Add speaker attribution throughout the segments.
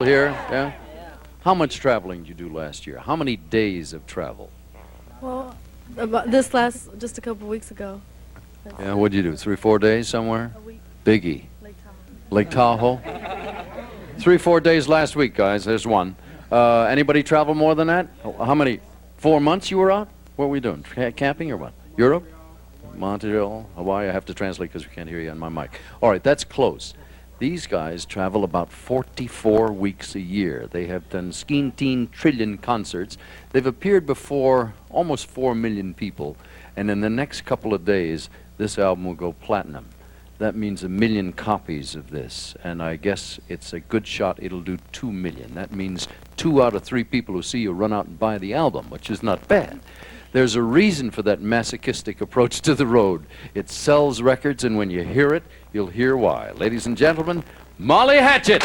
Speaker 1: here, yeah? How much traveling did you do last year? How many days of travel?
Speaker 2: Well, just a couple weeks ago.
Speaker 1: Yeah, what'd you do, 3 or 4 days somewhere?
Speaker 2: A week.
Speaker 1: Biggie.
Speaker 2: Lake Tahoe.
Speaker 1: Lake Tahoe? 3 or 4 days last week, guys. There's one. Anybody travel more than that? How many? 4 months you were out? What were we doing? Camping or what? Europe? Montreal? Hawaii? I have to translate because we can't hear you on my mic. All right, that's close. These guys travel about 44 weeks a year. They have done 17 trillion concerts. They've appeared before almost 4 million people. And in the next couple of days, this album will go platinum. That means 1 million copies of this. And I guess it's a good shot it'll do 2 million. That means 2 out of 3 people who see you run out and buy the album, which is not bad. There's a reason for that masochistic approach to the road. It sells records, and when you hear it, you'll hear why. Ladies and gentlemen, Molly Hatchet.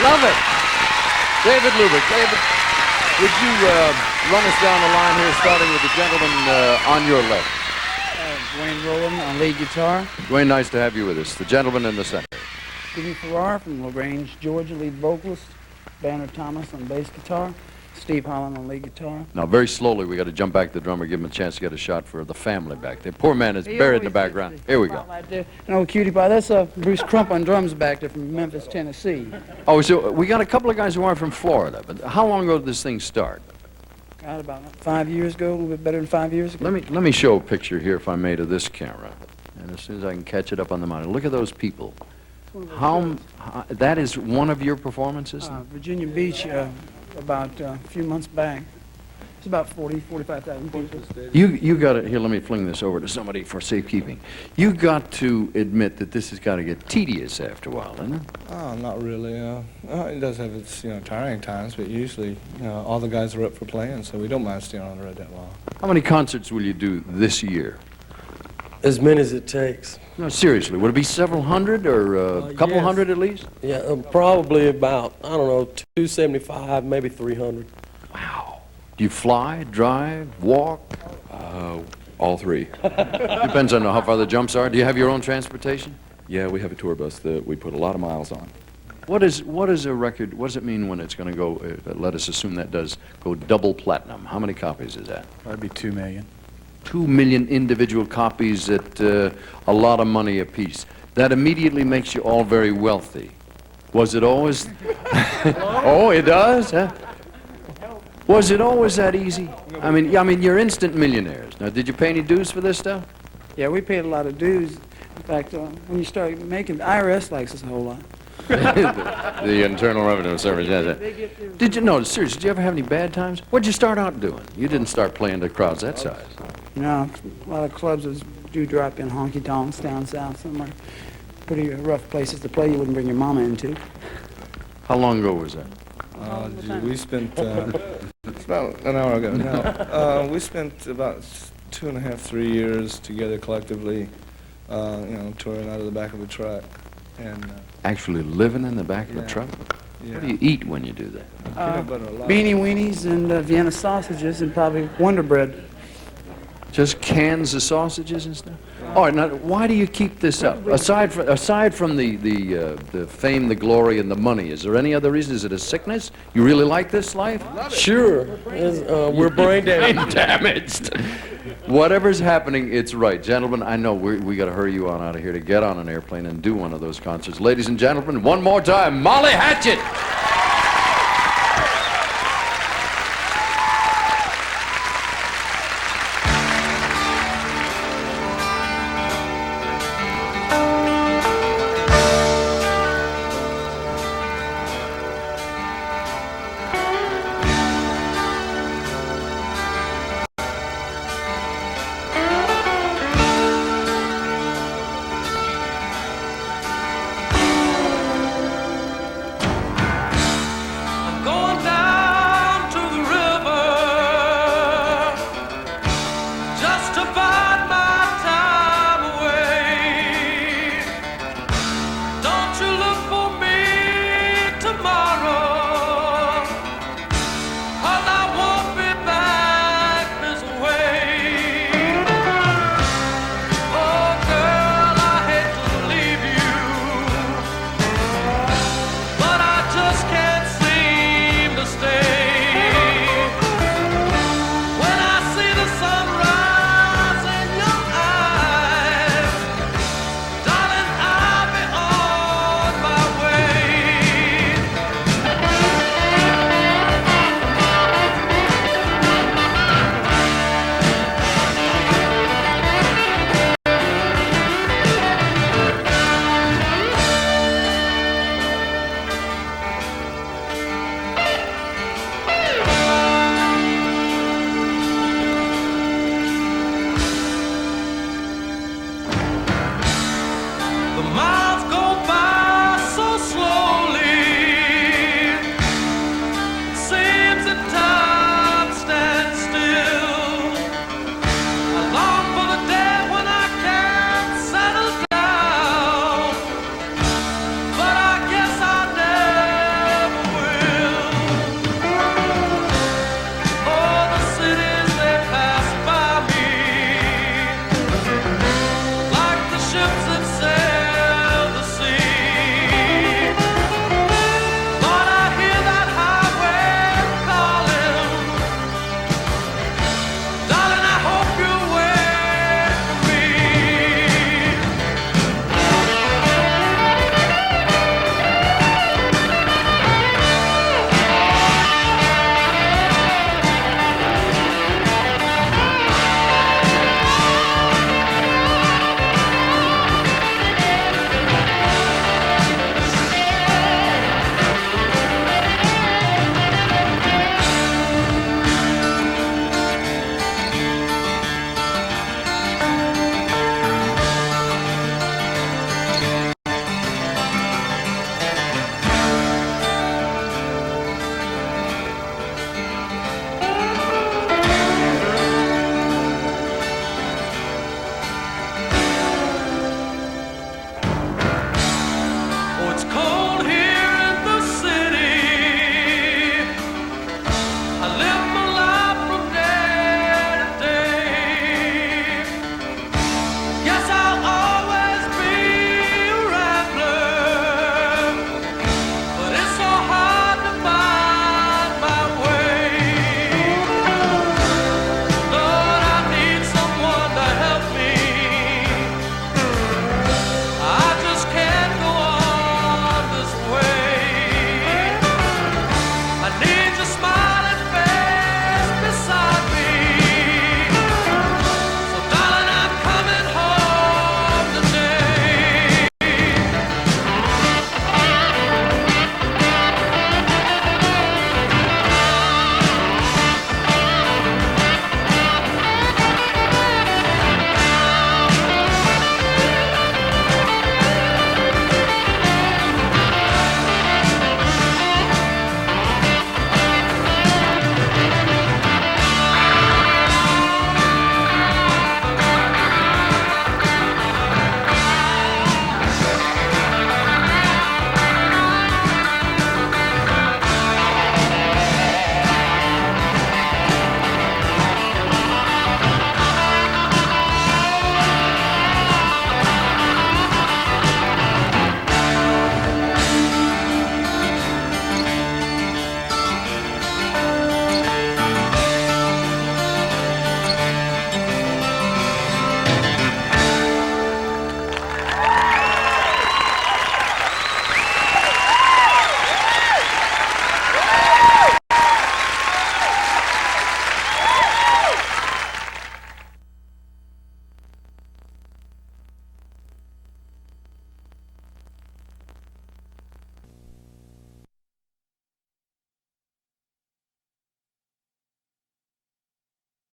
Speaker 1: Love it. David Hlubek. David, would you run us down the line here, starting with the gentleman on your left?
Speaker 3: Duane Roland on lead guitar.
Speaker 1: Duane, nice to have you with us. The gentleman in the center.
Speaker 3: Farrar from LaGrange, Georgia, lead vocalist. Banner Thomas on bass guitar. Steve Holland on lead guitar.
Speaker 1: Now, very slowly, we got to jump back to the drummer, give him a chance to get a shot for the family back there. Poor man is buried in the background. Here we go.
Speaker 3: Right there. An old cutie pie. That's Bruce Crump on drums back there from Memphis, Tennessee.
Speaker 1: Oh, so we got a couple of guys who aren't from Florida, but how long ago did this thing start?
Speaker 3: God, about 5 years ago, a little bit better than 5 years ago.
Speaker 1: Let me show a picture here, if I may, to this camera. And as soon as I can catch it up on the monitor, look at those people. That is one of your performances?
Speaker 3: Virginia Beach, about a few months back. It's about 45,000 people.
Speaker 1: You got to, here, let me fling this over to somebody for safekeeping. You got to admit that this has got to get tedious after a while, isn't it?
Speaker 4: Oh, not really. It does have its, tiring times, but usually, all the guys are up for playing, so we don't mind staying on the road that long.
Speaker 1: How many concerts will you do this year?
Speaker 5: As many as it takes.
Speaker 1: No, seriously, would it be several hundred or a couple
Speaker 5: yes.
Speaker 1: hundred at least?
Speaker 5: Yeah, probably about, 275, maybe 300.
Speaker 1: Wow. Do you fly, drive, walk?
Speaker 6: All three.
Speaker 1: Depends on how far the jumps are. Do you have your own transportation?
Speaker 6: Yeah, we have a tour bus that we put a lot of miles on.
Speaker 1: What is a record, what does it mean when it's going to go, let us assume that does go double platinum? How many copies is that?
Speaker 7: That'd be 2 million.
Speaker 1: 2 million individual copies at a lot of money apiece. That immediately makes you all very wealthy. Was it always? Oh, it does, huh? Was it always that easy? I mean, you're instant millionaires. Now, did you pay any dues for this stuff?
Speaker 3: Yeah, we paid a lot of dues. In fact, when you start making, the IRS likes us a whole lot.
Speaker 1: The Internal Revenue Service, yes. Did you know, seriously, did you ever have any bad times? What'd you start out doing? You didn't start playing to crowds that size.
Speaker 3: A lot of clubs do drop in honky-tonks down south somewhere. Pretty rough places to play you wouldn't bring your mama into.
Speaker 1: How long ago was that?
Speaker 4: We spent, it's about an hour ago now. We spent about 2.5, 3 years together collectively, touring out of the back of a truck. And
Speaker 1: Actually living in the back of a truck?
Speaker 4: yeah.
Speaker 1: What do you eat when you do that?
Speaker 4: Peanut butter a lot.
Speaker 3: Beanie weenies and Vienna sausages and probably Wonder Bread.
Speaker 1: Just cans of sausages and stuff? All right, now, why do you keep this up? Aside from the fame, the glory, and the money, is there any other reason? Is it a sickness? You really like this life?
Speaker 5: Sure. We're brain damaged.
Speaker 1: Damaged. Whatever's happening, it's right. Gentlemen, I know we got to hurry you on out of here to get on an airplane and do one of those concerts. Ladies and gentlemen, one more time, Molly Hatchet!